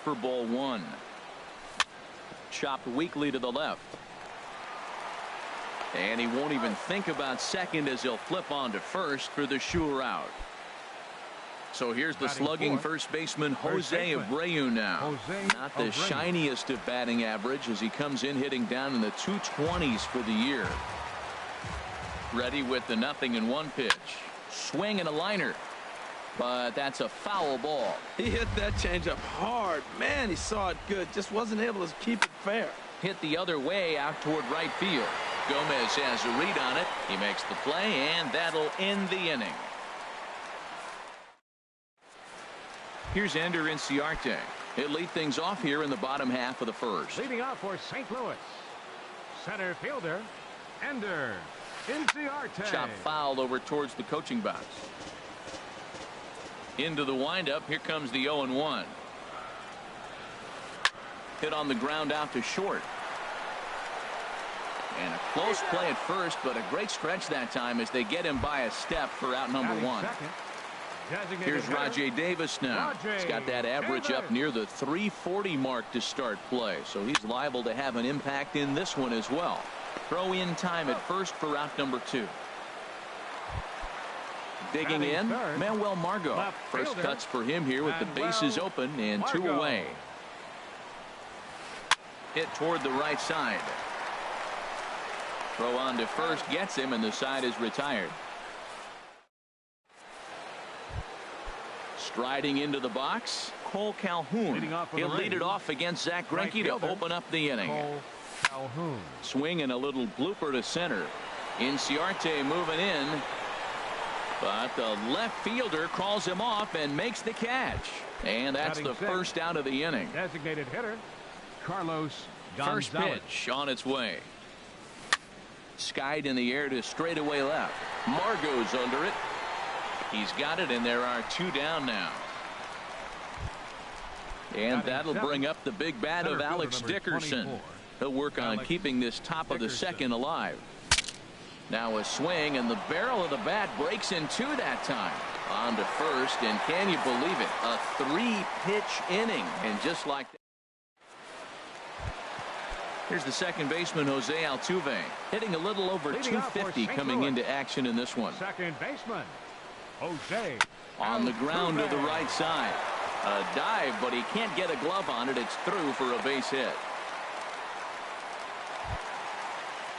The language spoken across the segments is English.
for ball one. Chopped weakly to the left. And he won't even think about second as he'll flip on to first for the sure out. So here's the slugging first baseman Jose Abreu now. Not the shiniest of batting average as he comes in hitting down in the 220s for the year. Ready with the 0-1 pitch. Swing and a liner. But that's a foul ball. He hit that changeup hard. Man, he saw it good. Just wasn't able to keep it fair. Hit the other way out toward right field. Gomez has a read on it. He makes the play, and that'll end the inning. Here's Ender Inciarte. He'll lead things off here in the bottom half of the first. Leading off for St. Louis, center fielder Ender Inciarte. Chop foul over towards the coaching box. Into the windup. Here comes the 0-1. Hit on the ground out to short. And a close play at first, but a great stretch that time as they get him by a step for out number one. Here's Rajay Davis now. He's got that average up near the 340 mark to start play, so he's liable to have an impact in this one as well. Throw in time at first for out number two. Digging in, Manuel Margot. First cuts for him here with the bases open and two away. Hit toward the right side. Throw on to first gets him, and the side is retired. Striding into the box, Cole Calhoun. He'll lead it off against Zach Greinke to open up the inning. Swing and a little blooper to center. Inciarte moving in, but the left fielder calls him off and makes the catch. And that's the first out of the inning. Designated hitter Carlos Gonzalez. First pitch on its way. Skied in the air to straightaway left. Margot's under it. He's got it, and there are two down now. And that'll bring up the big bat of Alex Dickerson. He'll work on keeping this top of the second alive. Now a swing, and the barrel of the bat breaks in two that time. On to first, and can you believe it? A three-pitch inning, and just like that. Here's the second baseman, Jose Altuve, hitting a little over 250 coming into action in this one. Second baseman, Jose. On the ground to the right side. A dive, but he can't get a glove on it. It's through for a base hit.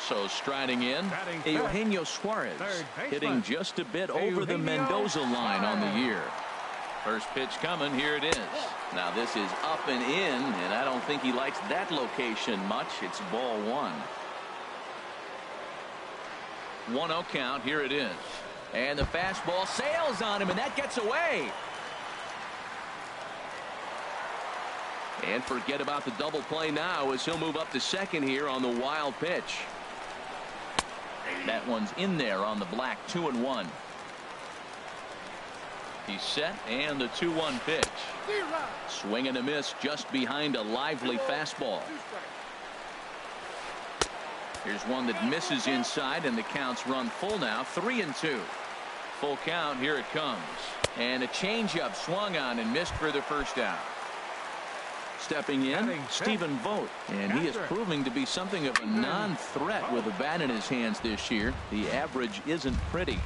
So striding in, Eugenio Suarez, hitting just a bit over the Mendoza line on the year. First pitch coming. Here it is. Now this is up and in, and I don't think he likes that location much. It's ball one. 1-0 count. Here it is. And the fastball sails on him, and that gets away. And forget about the double play now as he'll move up to second here on the wild pitch. That one's in there on the black. 2-1. He's set, and the 2-1 pitch. Swing and a miss just behind a lively fastball. Here's one that misses inside, and the count's run full now. 3-2. Full count. Here it comes. And a changeup swung on and missed for the first out. Stepping in, Stephen Vogt, and he is proving to be something of a non-threat with a bat in his hands this year. The average isn't pretty.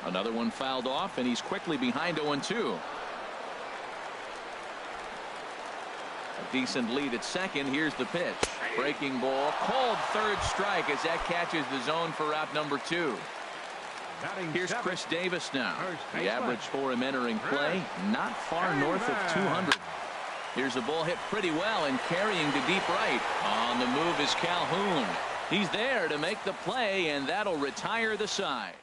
Another one fouled off, and he's quickly behind 0-2. A decent lead at second. Here's the pitch. Breaking ball. Called third strike as that catches the zone for out number two. Here's Chris Davis now. The average for him entering play, not far north of 200. Here's a ball hit pretty well and carrying to deep right. On the move is Calhoun. He's there to make the play, and that'll retire the side.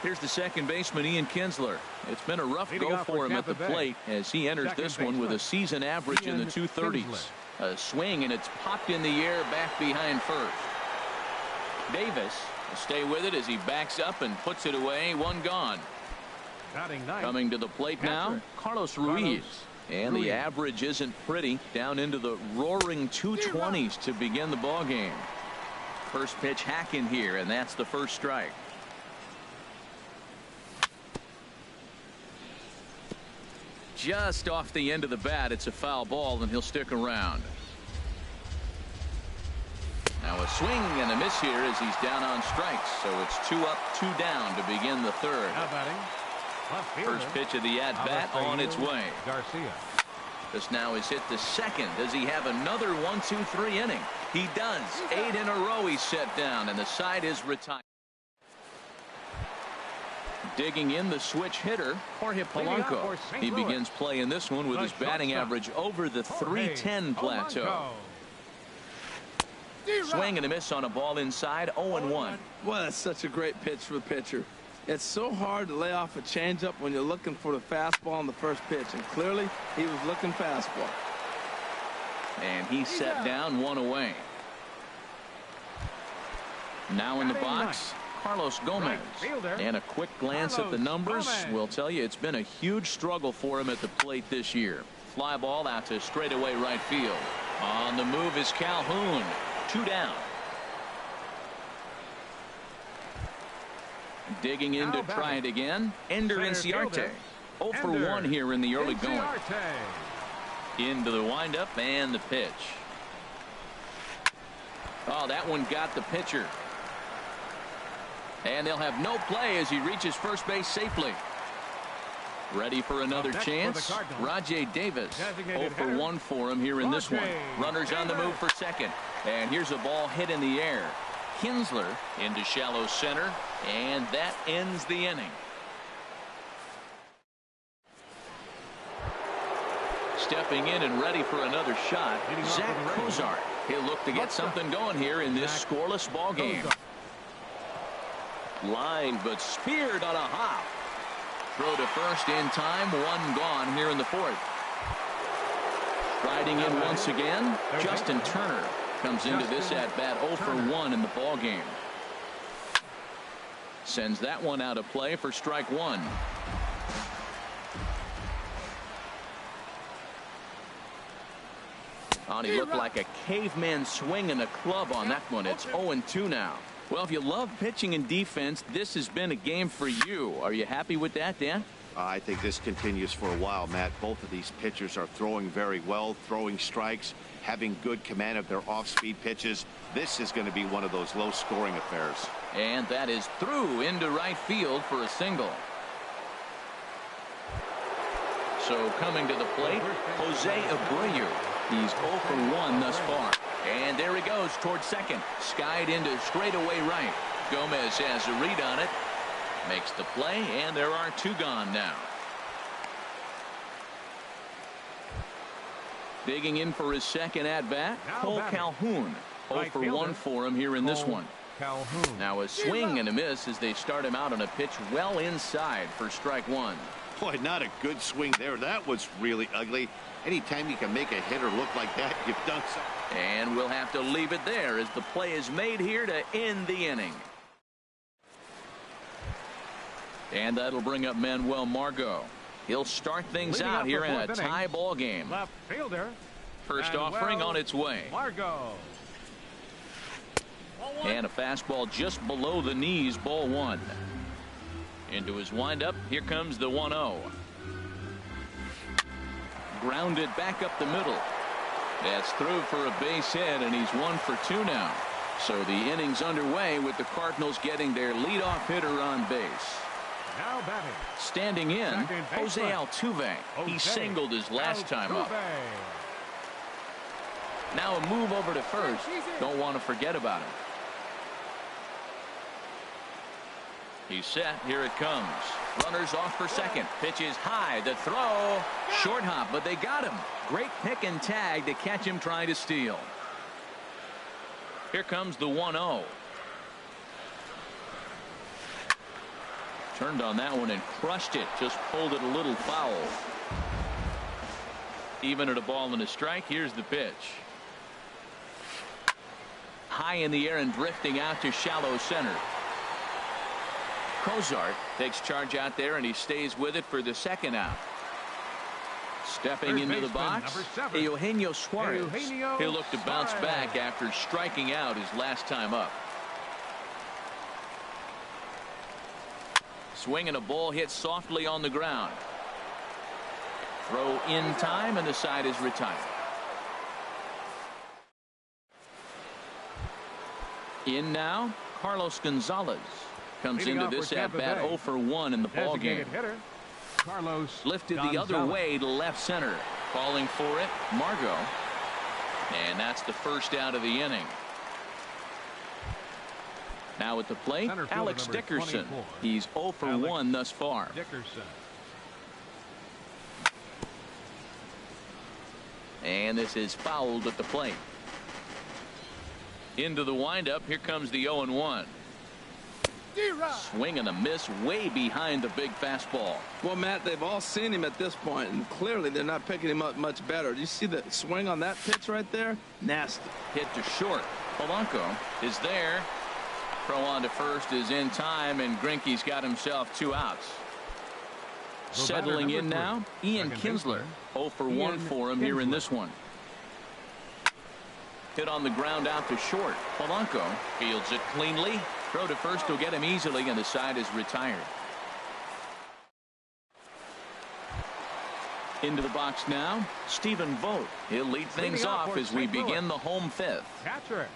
Here's the second baseman, Ian Kinsler. It's been a rough go for him at the plate as he enters this one with a season average in the 230s. A swing, and it's popped in the air back behind first. Davis will stay with it as he backs up and puts it away. One gone. Coming to the plate now, Carlos Ruiz. And the average isn't pretty, down into the roaring 220s to begin the ball game. First pitch hacking here, and that's the first strike. just off the end of the bat. It's a foul ball, and he'll stick around. Now a swing and a miss here as he's down on strikes. So it's 2 up, 2 down to begin the third. Now batting, left fielder, First pitch of the at-bat on its way. Garcia. This now is hit the second. Does he have another 1-2-3 inning? He does. 8 in a row he's set down, and the side is retired. Digging in the switch hitter, Jorge Polanco. He begins play in this one with his batting average over the .310 plateau. Swing and a miss on a ball inside. 0-1. Well, that's such a great pitch for the pitcher. It's so hard to lay off a changeup when you're looking for the fastball on the first pitch, and clearly he was looking fastball. And he's set down, 1 away. Now in the box, Carlos Gomez. And a quick glance at the numbers will tell you it's been a huge struggle for him at the plate this year. Fly ball out to straightaway right field. On the move is Calhoun. 2 down. Digging in to try it again. Ender Inciarte. 0 for 1 here in the early going. Into the windup and the pitch. Oh, that one got the pitcher. And they'll have no play as he reaches first base safely. Ready for another chance. Rajay Davis. 0 for 1 for him here in this one. Runners on the move for second. And here's a ball hit in the air. Kinsler into shallow center, and that ends the inning. Stepping in and ready for another shot, Zach Cozart. He'll look to get something going here in this scoreless ball game. Line, but speared on a hop. Throw to first in time, 1 gone here in the 4th. Riding in once again, Justin Turner. Comes into this at bat 0 for 1 in the ball game. Sends that one out of play for strike 1. Oh, he looked like a caveman swinging a club on that one. It's 0-2 now. Well, if you love pitching and defense, this has been a game for you. Are you happy with that, Dan? I think this continues for a while, Matt. Both of these pitchers are throwing very well, throwing strikes, having good command of their off-speed pitches. This is going to be one of those low-scoring affairs. And that is through into right field for a single. So coming to the plate, Jose Abreu. He's 0 for 1 thus far. And there he goes towards second. Skied into straightaway right. Gomez has a read on it. Makes the play, and there are 2 gone now. Digging in for his second at-bat, Cole Calhoun. 0 for 1 for him here in this one. Now a swing and a miss as they start him out on a pitch well inside for strike 1. Boy, not a good swing there. That was really ugly. Anytime you can make a hitter look like that, you've done something. And we'll have to leave it there as the play is made here to end the inning. And that'll bring up Manuel Margot. He'll start things out here in a tie ball game. Left fielder. First offering on its way. Margot. And a fastball just below the knees, ball 1. Into his windup. Here comes the 1-0. Grounded back up the middle. That's through for a base hit, and he's 1 for 2 now. So the inning's underway with the Cardinals getting their leadoff hitter on base. Now batting. Standing in, Jose Altuve. He singled his last time up. Now a move over to first. Don't want to forget about him. He's set. Here it comes. Runners off for second. Pitch is high. The throw. Short hop, but they got him. Great pick and tag to catch him trying to steal. Here comes the 1-0. Turned on that one and crushed it. Just pulled it a little foul. Even at a ball and a strike. Here's the pitch. High in the air and drifting out to shallow center. Cozart takes charge out there, and he stays with it for the second out. Stepping into the box, Eugenio Suarez. He'll look to bounce back after striking out his last time up. Swing and a ball hit softly on the ground. Throw in time, and the side is retired. In now, Carlos Gonzalez comes Leading into this at-bat 0 for 1 in the ballgame. Carlos Lifted Gonzalez. the other way to left center. Calling for it, Margot. And that's the first out of the inning. Now at the plate, Alex Dickerson. 24. He's 0 for 1 thus far. Dickerson. And this is fouled at the plate. Into the windup. Here comes the 0-1. Swing and a miss way behind the big fastball. Well, Matt, they've all seen him at this point, and clearly they're not picking him up much better. Do you see the swing on that pitch right there? Nasty. Hit to short. Polanco is there. Throw on to first is in time, and Greinke's got himself 2 outs. Settling in now, Ian Kinsler. 0 for 1 for him here in this one. Hit on the ground out to short. Polanco fields it cleanly. Throw to first will get him easily, and the side is retired. Into the box now, Stephen Vogt. He'll lead things off as we begin the home 5th. Catcher.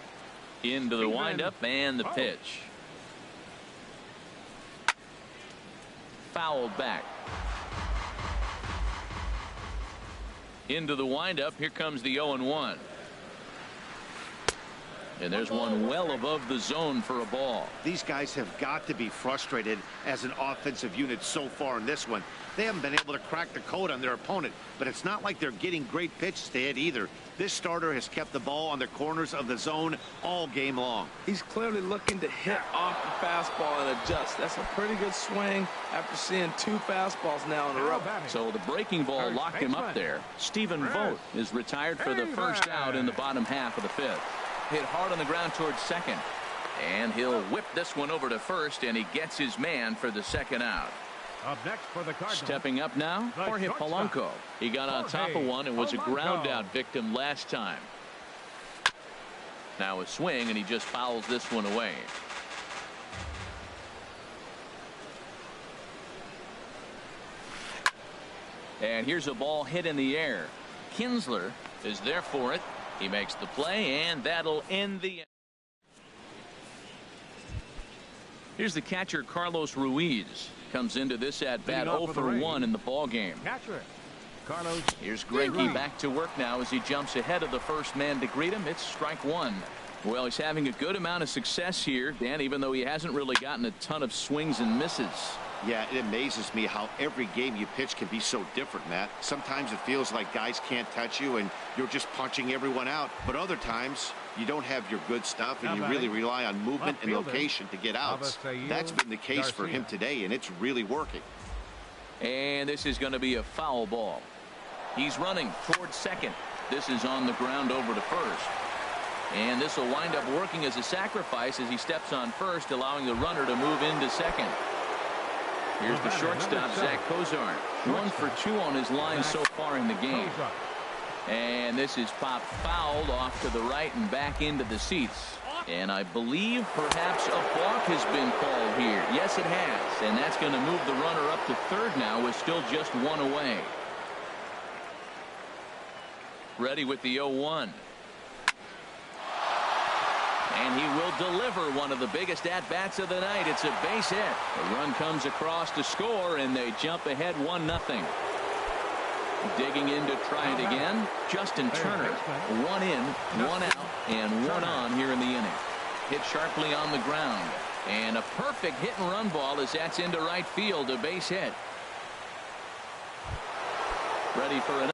Into the windup and the pitch. Fouled back. Into the windup. Here comes the 0-1. And there's one well above the zone for a ball. These guys have got to be frustrated as an offensive unit so far in this one. They haven't been able to crack the code on their opponent, but it's not like they're getting great pitches to hit either. This starter has kept the ball on the corners of the zone all game long. He's clearly looking to hit off the fastball and adjust. That's a pretty good swing after seeing 2 fastballs now in a row. So the breaking ball locked him up there. Stephen Vogt is retired for the first out in the bottom half of the 5th. Hit hard on the ground towards second. And he'll whip this one over to first, and he gets his man for the second out. Up next for the Cardinals. Stepping up now, Jorge Polanco. He got on top of one and was a ground out victim last time. Now a swing, and he just fouls this one away. And here's a ball hit in the air. Kinsler is there for it. He makes the play, and that'll end the. Here's the catcher, Carlos Ruiz. Comes into this at bat 0 for 1 in the ball game. Catcher Carlos. Here's Greinke back to work now as he jumps ahead of the first man to greet him. It's strike 1. Well, he's having a good amount of success here, Dan, even though he hasn't really gotten a ton of swings and misses. Yeah, it amazes me how every game you pitch can be so different, Matt. Sometimes it feels like guys can't touch you and you're just punching everyone out. But other times you don't have your good stuff and you really rely on movement and location to get outs. That's been the case for him today, and it's really working. And this is going to be a foul ball. He's running towards second. This is on the ground over to first. And this will wind up working as a sacrifice as he steps on first, allowing the runner to move into second. Here's the shortstop, Zach Cozart. 1 for 2 on his line so far in the game. And this is popped fouled off to the right and back into the seats. And I believe perhaps a balk has been called here. Yes, it has. And that's going to move the runner up to third now with still just 1 away. Ready with the 0-1. And he will deliver one of the biggest at-bats of the night. It's a base hit. The run comes across to score, and they jump ahead 1-0. Digging in to try it again, Justin Turner. 1 in, 1 out, and 1 on here in the inning. Hit sharply on the ground. And a perfect hit-and-run ball as that's into right field, a base hit. Ready for another.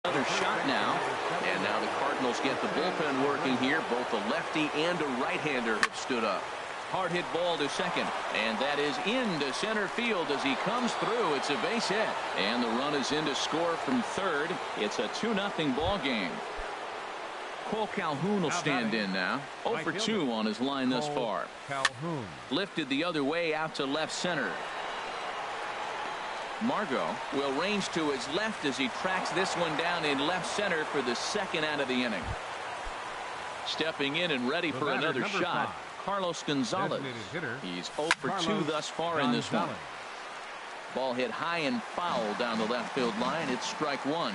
Another shot now, and now the Cardinals get the bullpen working here. Both a lefty and a right-hander have stood up. Hard hit ball to second, and that is into center field as he comes through. It's a base hit, and the run is in to score from third. It's a 2-0 ball game. Cole Calhoun will stand in now. 0 for 2 on his line thus far. Calhoun Lifted the other way out to left center. Margot will range to his left as he tracks this one down in left center for the second out of the inning. Stepping in and ready for another shot. Carlos Gonzalez. He's 0 for 2 thus far in this one. Ball hit high and foul down the left field line. It's strike one.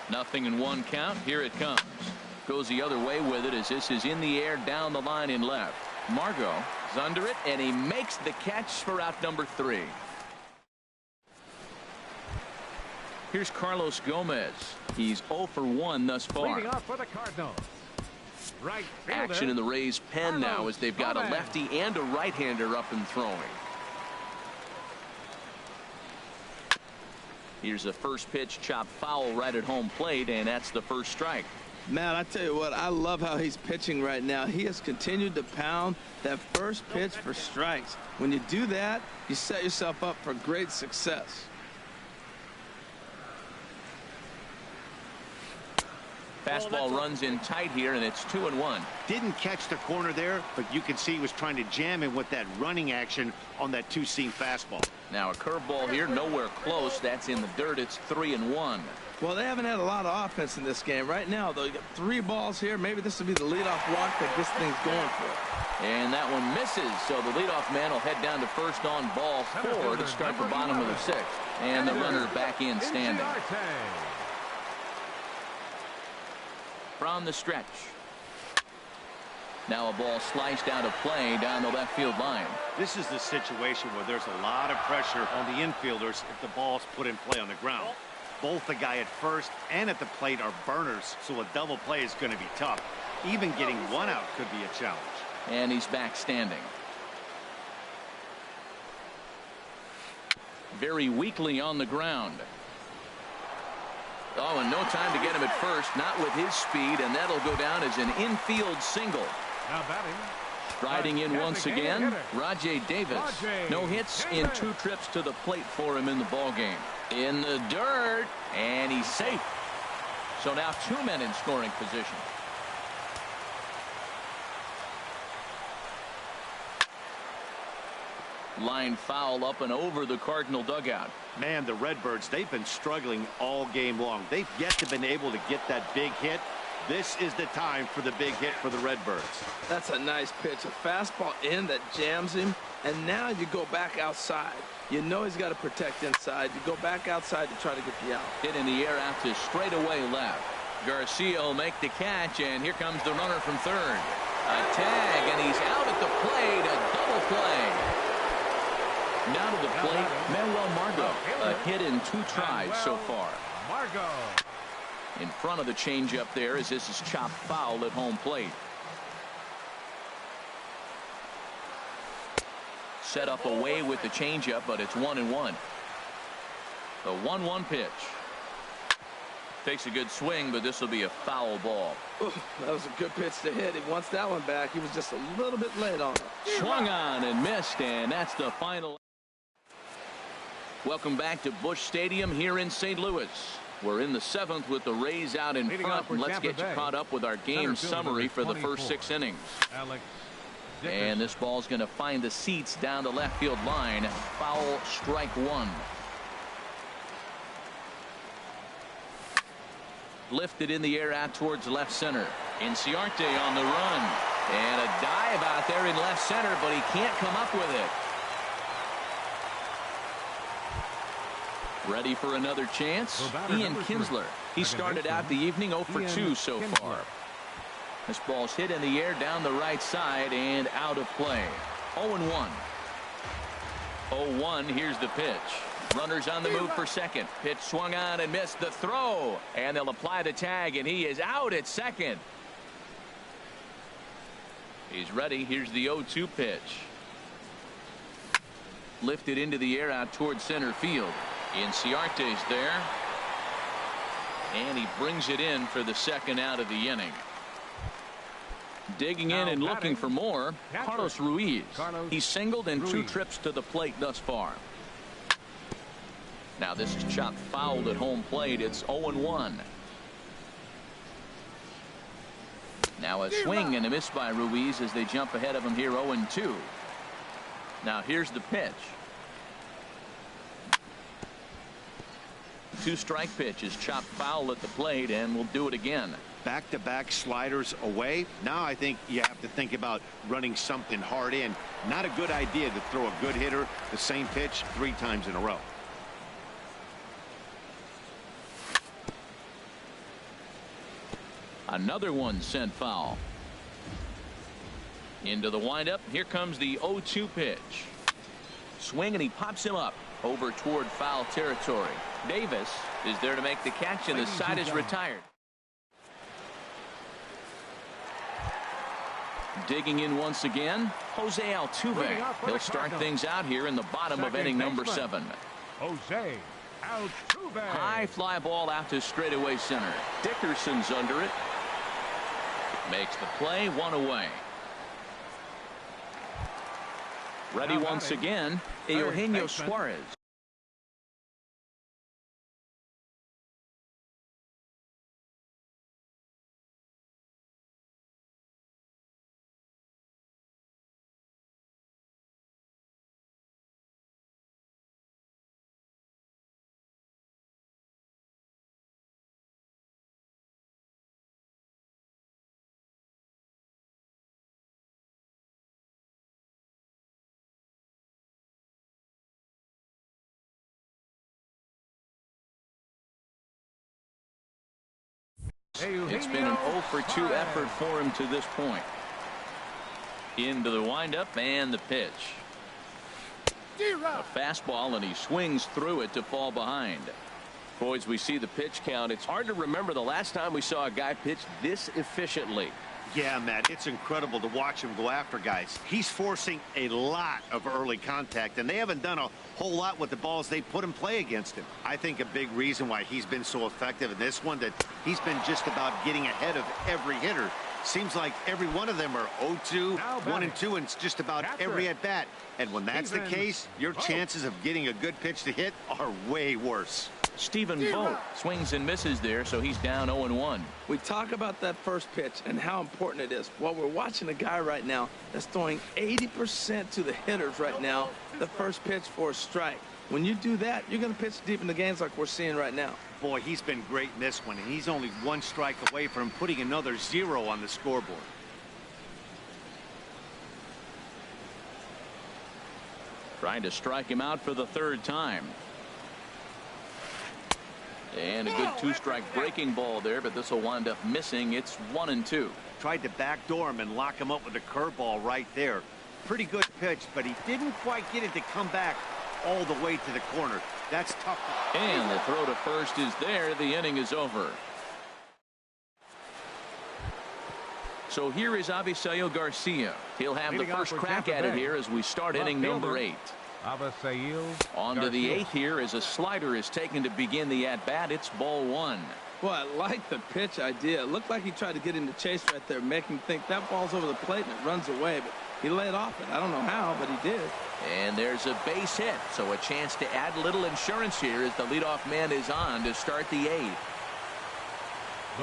0-1 count. Here it comes. Goes the other way with it as this is in the air down the line in left. Margot is under it, and he makes the catch for out number 3. Here's Carlos Gomez. He's 0 for 1 thus far. Leading off for the Cardinals. Right fielder, Action in the Rays pen now as they've got a Gomez. lefty and a right-hander up and throwing. Here's a first pitch chop foul right at home plate, and that's the first strike. Man, I tell you what, I love how he's pitching right now. He has continued to pound that first pitch for strikes. When you do that, you set yourself up for great success. Fastball runs in tight here, and it's 2-1. Didn't catch the corner there, but you can see he was trying to jam him with that running action on that two-seam fastball. Now a curveball here, nowhere close. That's in the dirt. It's 3-1. Well, they haven't had a lot of offense in this game. Right now, though, you got 3 balls here. Maybe this will be the leadoff walk that this thing's going for. And that one misses, so the leadoff man will head down to first on ball 4 to start the bottom of the 6th. And the runner back in standing. From the stretch. Now a ball sliced out of play down the left field line. This is the situation where there's a lot of pressure on the infielders if the ball's put in play on the ground. Both the guy at first and at the plate are burners, so a double play is going to be tough. Even getting one out could be a challenge. And he's back standing. Very weakly on the ground. Oh, and no time to get him at first, not with his speed, and that'll go down as an infield single. Now batting. Striding in once again, Rajay Davis. No hits in 2 trips to the plate for him in the ballgame. In the dirt, and he's safe. So now 2 men in scoring position. Line foul up and over the Cardinal dugout. Man, the Redbirds, they've been struggling all game long. They've yet to been able to get that big hit. This is the time for the big hit for the Redbirds. That's a nice pitch. A fastball in that jams him. And now you go back outside. You know he's got to protect inside. You go back outside to try to get the out. Hit in the air out to straightaway left. Garcia will make the catch, and here comes the runner from third. A tag, and he's out at the plate. A double play. Now to the plate, Manuel Margot. A hit in 2 tries so far. Margot. In front of the changeup there as this is chopped foul at home plate. Set up away with the changeup, but it's 1-1. The 1-1 pitch. Takes a good swing, but this will be a foul ball. Ooh, that was a good pitch to hit. He wants that one back. He was just a little bit late on it. Swung on and missed, and that's the final. Welcome back to Busch Stadium here in St. Louis. We're in the 7th with the Rays out in front, and let's get you caught up with our game summary for the first 6 innings. And this ball's going to find the seats down the left field line. Foul, strike 1. Lifted in the air out towards left center. Inciarte on the run. And a dive out there in left center, but he can't come up with it. Ready for another chance? Ian Kinsler. He started out the evening 0 for 2 so far. This ball's hit in the air down the right side and out of play. 0-1. 0-1. Here's the pitch. Runners on the move for second. Pitch swung on and missed the throw. And they'll apply the tag, and he is out at second. He's ready. Here's the 0-2 pitch. Lifted into the air out towards center field. Inciarte's there. And he brings it in for the second out of the inning. Digging in and looking for more, Carlos Ruiz. He's singled in 2 trips to the plate thus far. Now this is chopped foul at home plate. It's 0-1. Now a swing and a miss by Ruiz as they jump ahead of him here 0-2. Now here's the pitch. 2-strike pitch is chopped foul at the plate, and we'll do it again. back-to-back sliders away. Now I think you have to think about running something hard in. Not a good idea to throw a good hitter the same pitch 3 times in a row. Another one sent foul. Into the windup. Here comes the 0-2 pitch. Swing, and he pops him up over toward foul territory. Davis is there to make the catch, and the side is retired. Digging in once again, Jose Altuve. He'll start things out here in the bottom of inning number 7. Jose Altuve. High fly ball out to straightaway center. Dickerson's under it. Makes the play, 1 away. Ready once again, Eugenio Suarez. It's been an 0-for-2 effort for him to this point. Into the windup and the pitch. A fastball, and he swings through it to fall behind. Boys, we see the pitch count. It's hard to remember the last time we saw a guy pitch this efficiently. Yeah, Matt, it's incredible to watch him go after guys. He's forcing a lot of early contact, and they haven't done a whole lot with the balls they put in play against him. I think a big reason why he's been so effective in this one, that he's been just about getting ahead of every hitter. Seems like every one of them are 0-2, 1-2, and it's just about every at-bat. And when that's the case, your chances of getting a good pitch to hit are way worse. Stephen Vogt swings and misses there, so he's down 0-1. We talk about that first pitch and how important it is. Well, we're watching a guy right now that's throwing 80% to the hitters right now, the first pitch for a strike. When you do that, you're going to pitch deep in the games like we're seeing right now. Boy, he's been great in this one, and he's only 1 strike away from putting another 0 on the scoreboard. Trying to strike him out for the 3rd time. And a good 2-strike breaking ball there, but this will wind up missing. It's 1-2. Tried to backdoor him and lock him up with a curveball right there. Pretty good pitch, but he didn't quite get it to come back all the way to the corner. That's tough. And the throw to first is there. The inning is over. So here is Avisail Garcia. He'll have the first crack at it here as we start inning number 8. On to the 8th here as a slider is taken to begin the at-bat. It's ball 1. Well, I like the pitch idea. It looked like he tried to get him to chase right there, make him think that ball's over the plate and it runs away. But he laid off it. I don't know how, but he did. And there's a base hit, so a chance to add a little insurance here as the leadoff man is on to start the 8th.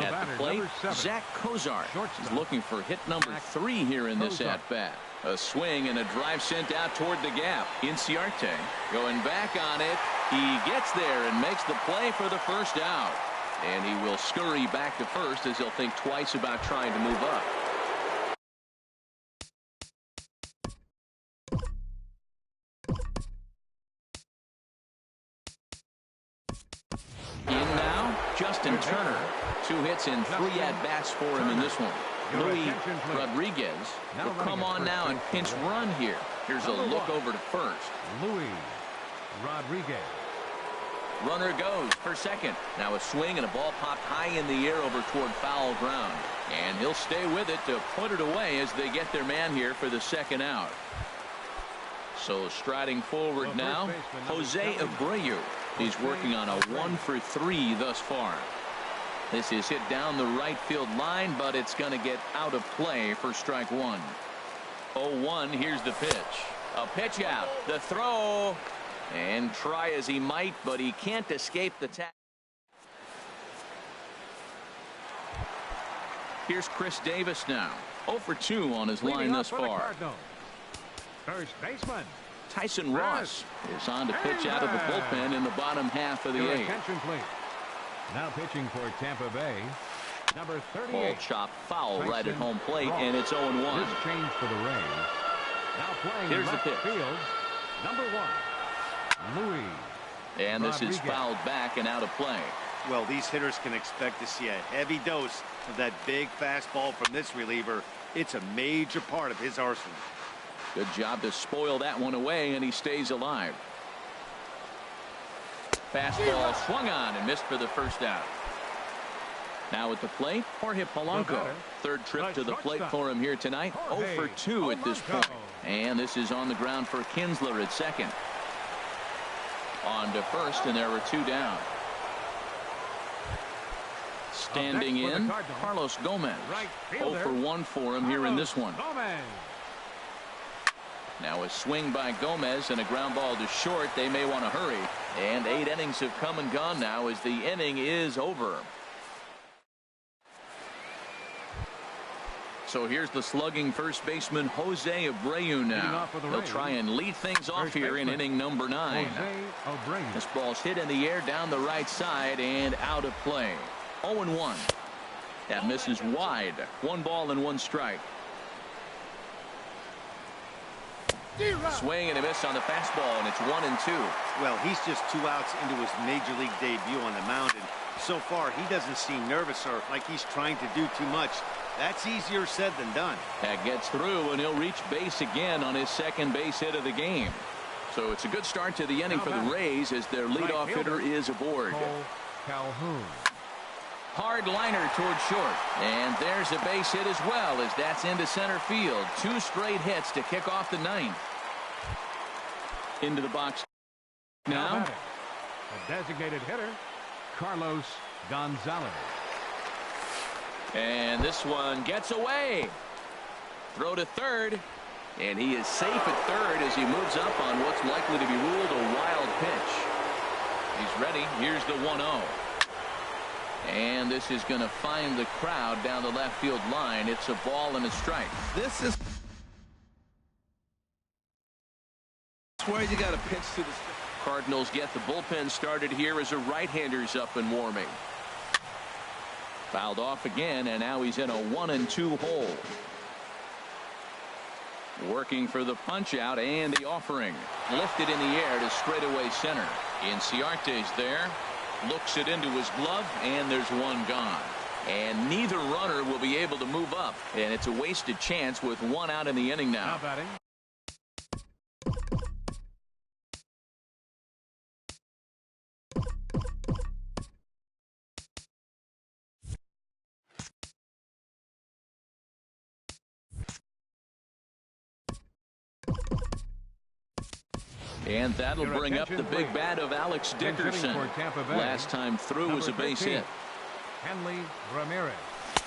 At the plate, Zach Kozar is looking for hit number 3 here in this at-bat. A swing and a drive sent out toward the gap. Inciarte going back on it. He gets there and makes the play for the first out. And he will scurry back to first as he'll think twice about trying to move up. In now, Justin Turner. 2 hits and 3 at-bats for him in this one. Luis Rodriguez will come on now and pinch run here. Here's a look over to first. Luis Rodriguez. Runner goes for second. Now a swing and a ball popped high in the air over toward foul ground. And he'll stay with it to put it away as they get their man here for the 2nd out. So striding forward now, Jose Abreu. He's working on a 1-for-3 thus far. This is hit down the right field line, but it's going to get out of play for strike 1. 0-1, here's the pitch. A pitch out, the throw, and try as he might, but he can't escape the tag. Here's Chris Davis now. 0-for-2 on his line thus far. First baseman Tyson Ross is on to pitch out of the bullpen in the bottom half of the 8th. Attention, please. Now pitching for Tampa Bay, Number 38. Ball chopped foul right at home plate, and it's 0-1. This change for the Rays. Now playing Here's left the pitch. field. Number 1, Louis. And this is fouled back and out of play. Well, these hitters can expect to see a heavy dose of that big fastball from this reliever. It's a major part of his arsenal. Good job to spoil that one away, and he stays alive. Fastball swung on and missed for the first out. Now at the plate, Jorge Polanco. Third trip to the plate for him here tonight. 0 for 2 at this point. And this is on the ground for Kinsler at second. On to first, and there were 2 down. Standing in, Carlos Gomez. 0 for 1 for him here in this one. Now a swing by Gomez and a ground ball to short. They may want to hurry. And 8 innings have come and gone now as the inning is over. So here's the slugging first baseman Jose Abreu now. They'll try and lead things off here in inning number 9. This ball's hit in the air down the right side and out of play. 0-1. That misses wide. 1 ball and 1 strike. Swing and a miss on the fastball, and it's 1-2. Well, he's just 2 outs into his major league debut on the mound, and so far he doesn't seem nervous or like he's trying to do too much. That's easier said than done. That gets through, and he'll reach base again on his second base hit of the game. So it's a good start to the inning for the Rays as their leadoff hitter is aboard. Calhoun. Hard liner toward short, and there's a base hit as well as that's into center field. 2 straight hits to kick off the 9th. Into the box now. The designated hitter, Carlos Gonzalez. And this one gets away. Throw to third, and he is safe at third as he moves up on what's likely to be ruled a wild pitch. He's ready. Here's the 1-0. And this is going to find the crowd down the left field line. It's a ball and a strike. This is where you got to pitch to the Cardinals get the bullpen started here as a right-hander's up and warming. Fouled off again, and now he's in a 1-2 hole. Working for the punch out and the offering. Lifted in the air to straightaway center. Inciarte's there. Looks it into his glove, and there's 1 gone. And neither runner will be able to move up. And it's a wasted chance with 1 out in the inning now. And that'll bring up the big bat of Alex Dickerson. Last time through was a base hit. Henley Ramirez.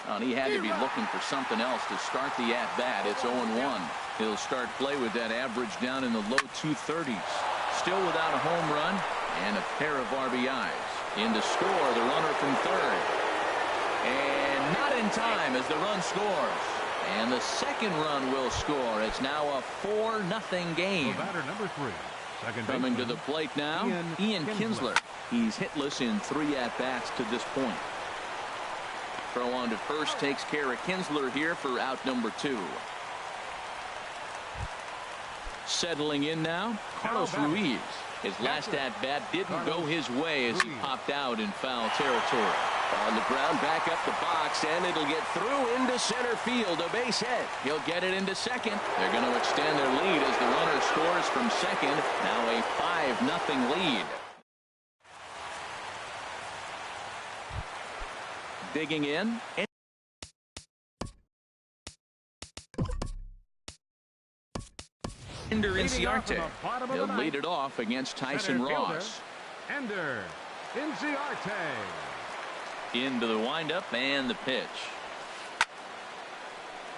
And he had to be looking for something else to start the at-bat. It's 0-1. He'll start play with that average down in the low 230s. Still without a home run and a pair of RBIs. In to score, the runner from third. And not in time as the run scores. And the second run will score. It's now a 4-0 game. Batter number 3. Coming to the plate now, Ian Kinsler. He's hitless in 3 at-bats to this point. Throw on to first takes care of Kinsler here for out number 2. Settling in now, Carlos Ruiz. His last at-bat didn't go his way as he popped out in foul territory. On the ground, back up the box, and it'll get through into center field. A base hit. He'll get it into second. They're going to extend their lead as the runner scores from second. Now a 5-0 lead. Digging in. Ender Inciarte. He'll lead it off against Tyson Ross. Ender Inciarte. Into the windup and the pitch.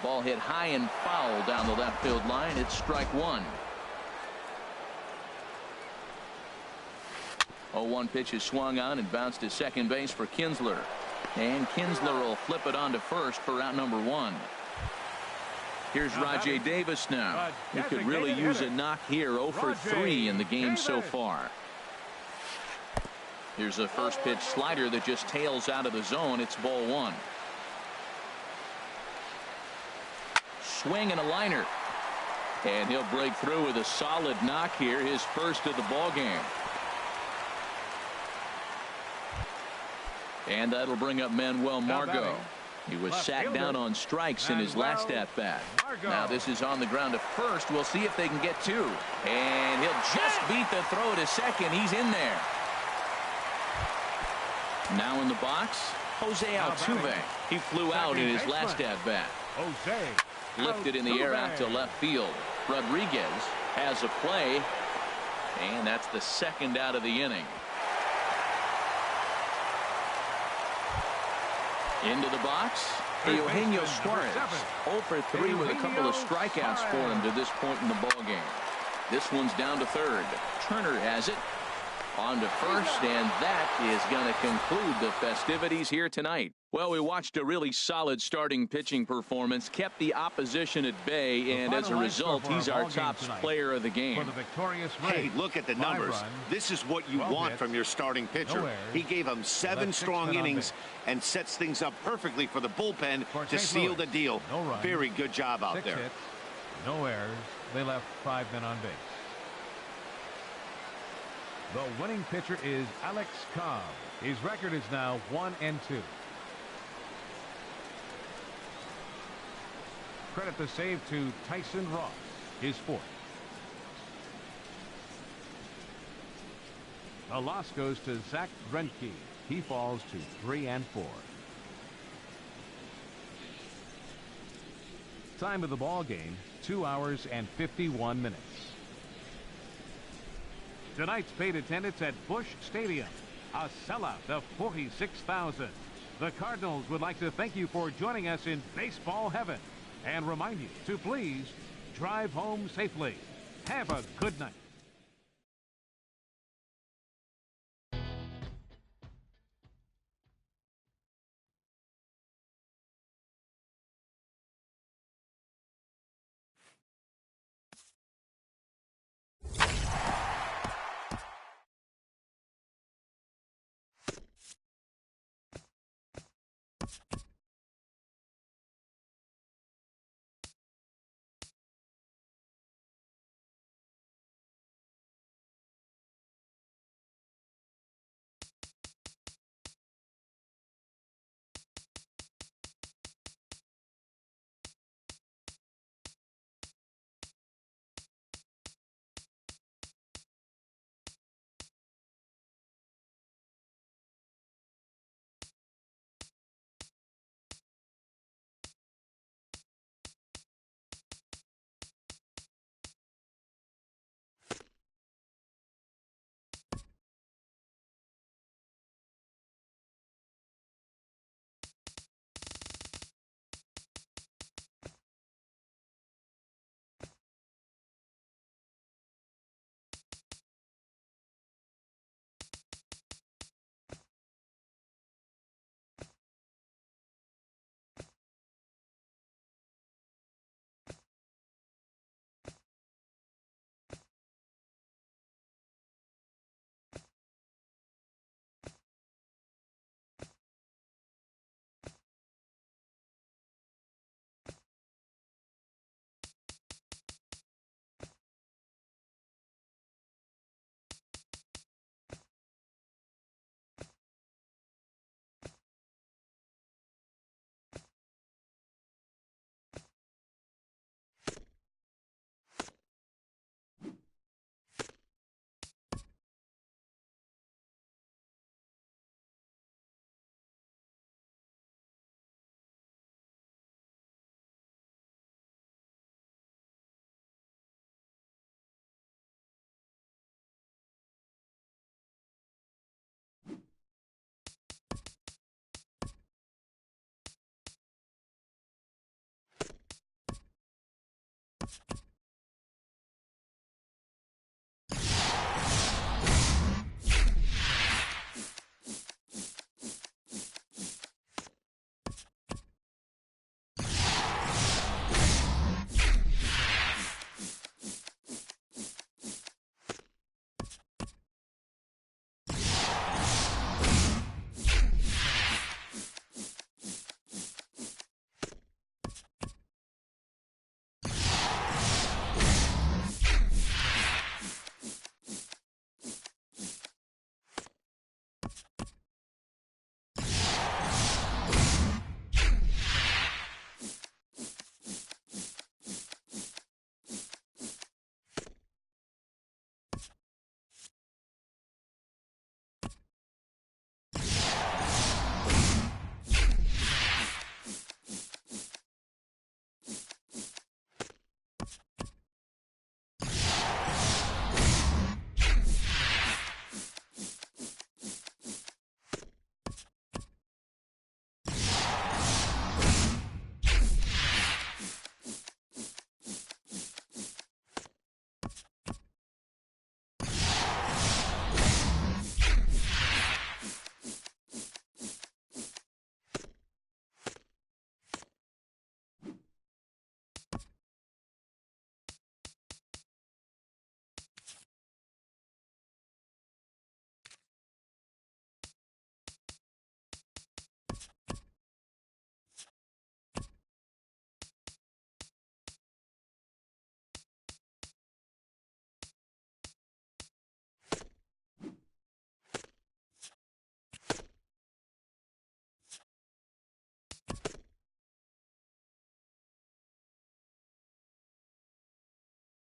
Ball hit high and foul down the left field line. It's strike 1. 0-1 pitch is swung on and bounced to second base for Kinsler. And Kinsler will flip it on to first for out number 1. Here's Rajay Davis now. He could really use a knock here. 0 for 3 in the game so far. Here's a first pitch slider that just tails out of the zone. It's ball 1. swing and a liner. And he'll break through with a solid knock here, his first of the ball game. And that'll bring up Manuel Margot. He was sat down on strikes in his last at-bat. Now this is on the ground to first. We'll see if they can get two. And he'll just beat the throw to second. He's in there. Now in the box, Jose Altuve. He flew out in his last at-bat. Lifted in the air out to left field. Rodriguez has a play, and that's the second out of the inning. Into the box, Eugenio Suarez. 0 for 3 with a couple of strikeouts for him to this point in the ball game. This one's down to third. Turner has it. On to first, and that is going to conclude the festivities here tonight. Well, we watched a really solid starting pitching performance, kept the opposition at bay, and as a result, he's our top player of the game. Hey, look at the numbers. This is what you want from your starting pitcher. He gave him 7 strong innings and sets things up perfectly for the bullpen to seal the deal. Very good job out there. No errors. They left 5 men on base. The winning pitcher is Alex Cobb. His record is now 1-2. Credit the save to Tyson Ross, his 4th. The loss goes to Zach Greinke. He falls to 3-4. Time of the ball game, 2 hours and 51 minutes. Tonight's paid attendance at Busch Stadium, a sellout of 46,000. The Cardinals would like to thank you for joining us in baseball heaven and remind you to please drive home safely. Have a good night. You